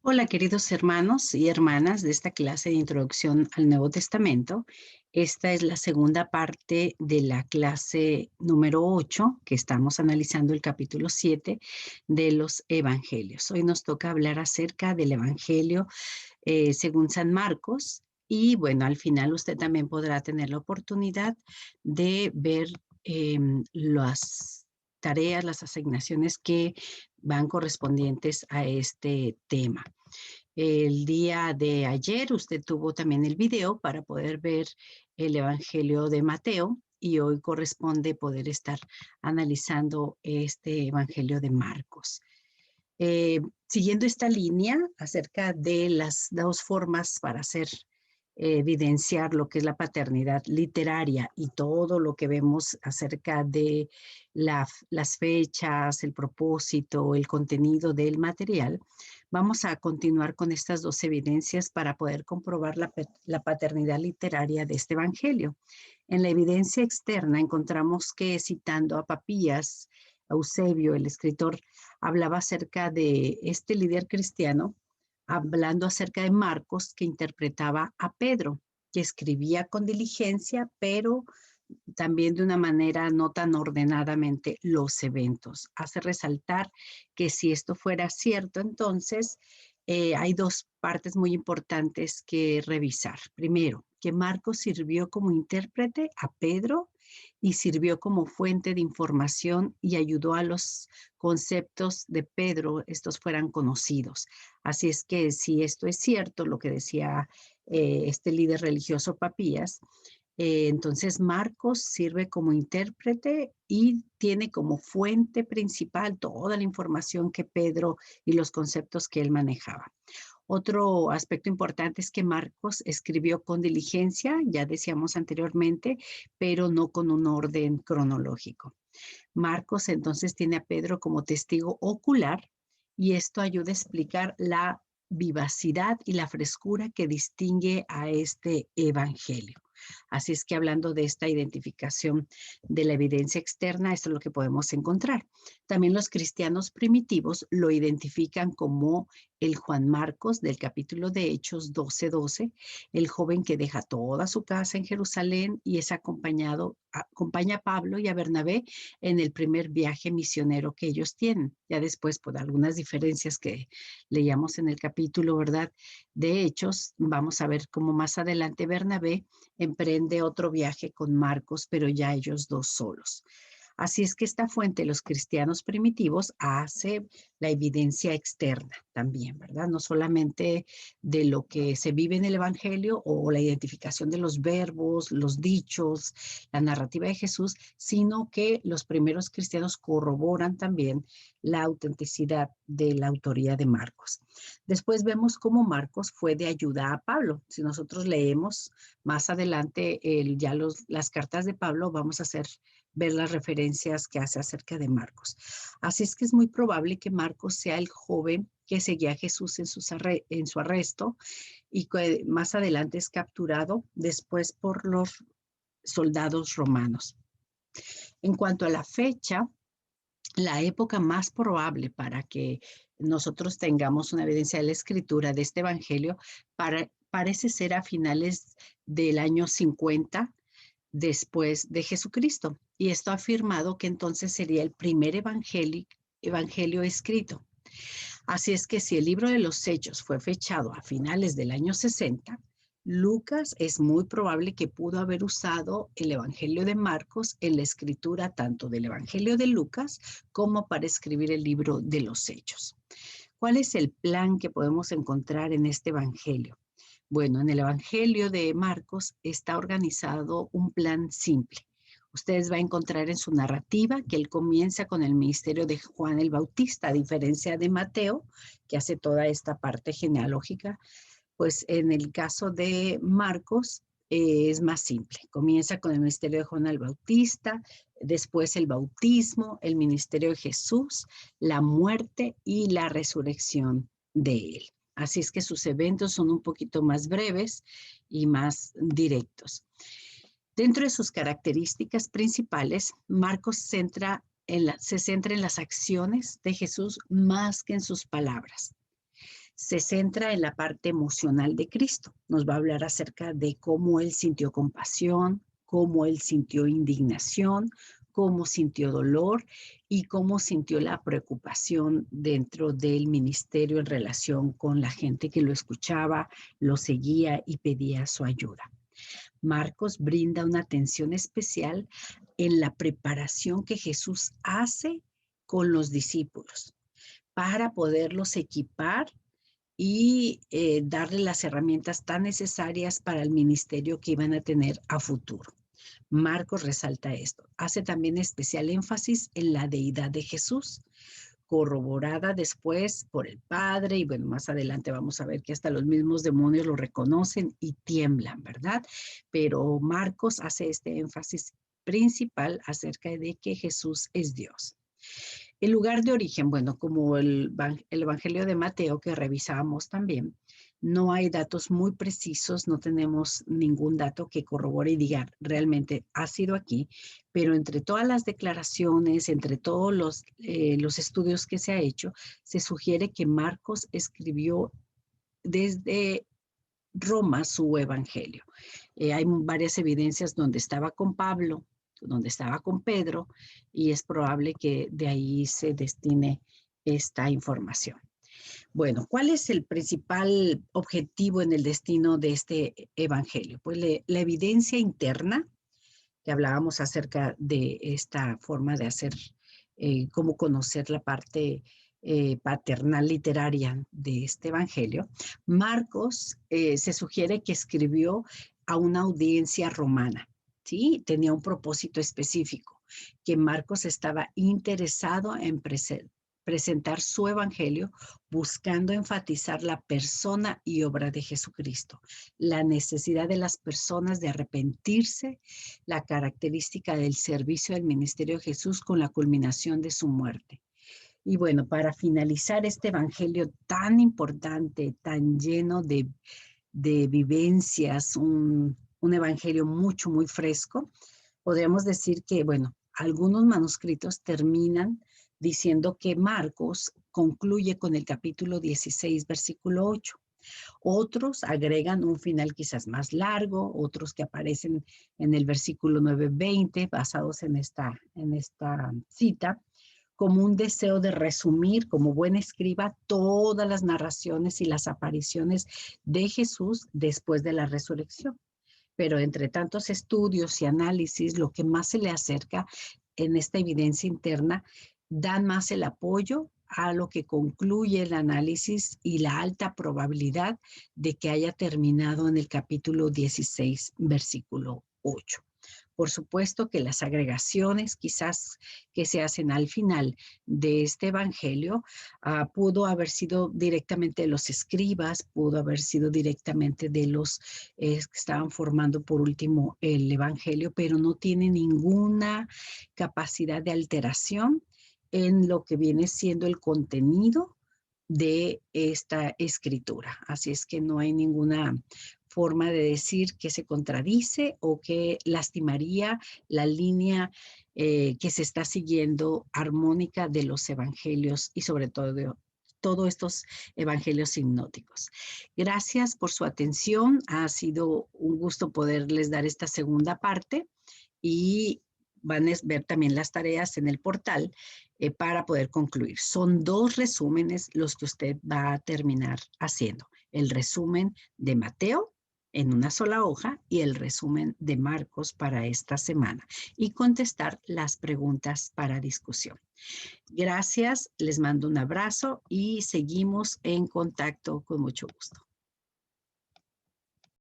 Hola, queridos hermanos y hermanas de esta clase de introducción al Nuevo Testamento. Esta es la segunda parte de la clase número 8, que estamos analizando el capítulo 7 de los Evangelios. Hoy nos toca hablar acerca del Evangelio según San Marcos. Y bueno, al final usted también podrá tener la oportunidad de ver las tareas, las asignaciones que van correspondientes a este tema. El día de ayer usted tuvo también el video para poder ver el Evangelio de Mateo y hoy corresponde poder estar analizando este Evangelio de Marcos. Siguiendo esta línea acerca de las dos formas para hacer evidenciar lo que es la paternidad literaria y todo lo que vemos acerca de las fechas, el propósito, el contenido del material, vamos a continuar con estas dos evidencias para poder comprobar la paternidad literaria de este evangelio. En la evidencia externa encontramos que, citando a Papías, Eusebio, el escritor, hablaba acerca de este líder cristiano, hablando acerca de Marcos, que interpretaba a Pedro, que escribía con diligencia, pero también de una manera no tan ordenadamente los eventos. Hace resaltar que si esto fuera cierto, entonces hay dos partes muy importantes que revisar. Primero, que Marcos sirvió como intérprete a Pedro y sirvió como fuente de información y ayudó a los conceptos de Pedro, estos fueran conocidos. Así es que si esto es cierto, lo que decía este líder religioso Papías, entonces Marcos sirve como intérprete y tiene como fuente principal toda la información que Pedro y los conceptos que él manejaba. Otro aspecto importante es que Marcos escribió con diligencia, ya decíamos anteriormente, pero no con un orden cronológico. Marcos entonces tiene a Pedro como testigo ocular y esto ayuda a explicar la vivacidad y la frescura que distingue a este evangelio. Así es que hablando de esta identificación de la evidencia externa, esto es lo que podemos encontrar. También los cristianos primitivos lo identifican como el Juan Marcos del capítulo de Hechos 12:12, el joven que deja toda su casa en Jerusalén y es acompaña a Pablo y a Bernabé en el primer viaje misionero que ellos tienen. Ya después, por algunas diferencias que leíamos en el capítulo, ¿verdad? De Hechos, vamos a ver cómo más adelante Bernabé emprende otro viaje con Marcos, pero ya ellos dos solos. Así es que esta fuente, los cristianos primitivos, hace la evidencia externa también, ¿verdad? No solamente de lo que se vive en el Evangelio o la identificación de los verbos, los dichos, la narrativa de Jesús, sino que los primeros cristianos corroboran también la autenticidad de la autoría de Marcos. Después vemos cómo Marcos fue de ayuda a Pablo. Si nosotros leemos más adelante las cartas de Pablo, vamos a ver las referencias que hace acerca de Marcos. Así es que es muy probable que Marcos sea el joven que seguía a Jesús en su arresto y que más adelante es capturado después por los soldados romanos. En cuanto a la fecha, la época más probable para que nosotros tengamos una evidencia de la escritura de este evangelio parece ser a finales del año 50 después de Jesucristo. Y esto ha afirmado que entonces sería el primer evangelio escrito. Así es que si el libro de los Hechos fue fechado a finales del año 60, Lucas es muy probable que pudo haber usado el Evangelio de Marcos en la escritura tanto del Evangelio de Lucas como para escribir el libro de los Hechos. ¿Cuál es el plan que podemos encontrar en este Evangelio? Bueno, en el Evangelio de Marcos está organizado un plan simple. Ustedes va a encontrar en su narrativa que él comienza con el ministerio de Juan el Bautista, a diferencia de Mateo, que hace toda esta parte genealógica. Pues en el caso de Marcos es más simple. Comienza con el ministerio de Juan el Bautista, después el bautismo, el ministerio de Jesús, la muerte y la resurrección de él. Así es que sus eventos son un poquito más breves y más directos. Dentro de sus características principales, Marcos se centra en las acciones de Jesús más que en sus palabras. Se centra en la parte emocional de Cristo. Nos va a hablar acerca de cómo Él sintió compasión, cómo Él sintió indignación, cómo sintió dolor y cómo sintió la preocupación dentro del ministerio en relación con la gente que lo escuchaba, lo seguía y pedía su ayuda. Marcos brinda una atención especial en la preparación que Jesús hace con los discípulos para poderlos equipar y darle las herramientas tan necesarias para el ministerio que iban a tener a futuro. Marcos resalta esto. Hace también especial énfasis en la deidad de Jesús, corroborada después por el Padre, y bueno, más adelante vamos a ver que hasta los mismos demonios lo reconocen y tiemblan, ¿verdad? Pero Marcos hace este énfasis principal acerca de que Jesús es Dios. El lugar de origen, bueno, como el Evangelio de Mateo que revisábamos también, no hay datos muy precisos, no tenemos ningún dato que corrobore y diga realmente ha sido aquí, pero entre todas las declaraciones, entre todos los estudios que se ha hecho, se sugiere que Marcos escribió desde Roma su evangelio. Hay varias evidencias donde estaba con Pablo, donde estaba con Pedro, y es probable que de ahí se destine esta información. Bueno, ¿cuál es el principal objetivo en el destino de este evangelio? Pues la evidencia interna, que hablábamos acerca de esta forma de hacer, cómo conocer la parte paternal literaria de este evangelio. Marcos se sugiere que escribió a una audiencia romana, ¿sí? Tenía un propósito específico, que Marcos estaba interesado en presentar su evangelio buscando enfatizar la persona y obra de Jesucristo, la necesidad de las personas de arrepentirse, la característica del servicio del ministerio de Jesús con la culminación de su muerte. Y bueno, para finalizar este evangelio tan importante, tan lleno de vivencias, un evangelio muy fresco, podríamos decir que, bueno, algunos manuscritos terminan diciendo que Marcos concluye con el capítulo 16, versículo 8. Otros agregan un final quizás más largo, otros que aparecen en el versículo 9-20, basados en esta cita, como un deseo de resumir, como buen escriba, todas las narraciones y las apariciones de Jesús después de la resurrección. Pero entre tantos estudios y análisis, lo que más se le acerca en esta evidencia interna, dan más el apoyo a lo que concluye el análisis y la alta probabilidad de que haya terminado en el capítulo 16, versículo 8. Por supuesto que las agregaciones quizás que se hacen al final de este evangelio pudo haber sido directamente de los escribas, pudo haber sido directamente de los que estaban formando por último el evangelio, pero no tiene ninguna capacidad de alteración en lo que viene siendo el contenido de esta escritura. Así es que no hay ninguna forma de decir que se contradice o que lastimaría la línea que se está siguiendo armónica de los evangelios y sobre todo de todos estos evangelios sinóticos. Gracias por su atención. Ha sido un gusto poderles dar esta segunda parte y van a ver también las tareas en el portal para poder concluir. Son 2 resúmenes los que usted va a terminar haciendo. El resumen de Mateo en una sola hoja y el resumen de Marcos para esta semana y contestar las preguntas para discusión. Gracias, les mando un abrazo y seguimos en contacto con mucho gusto.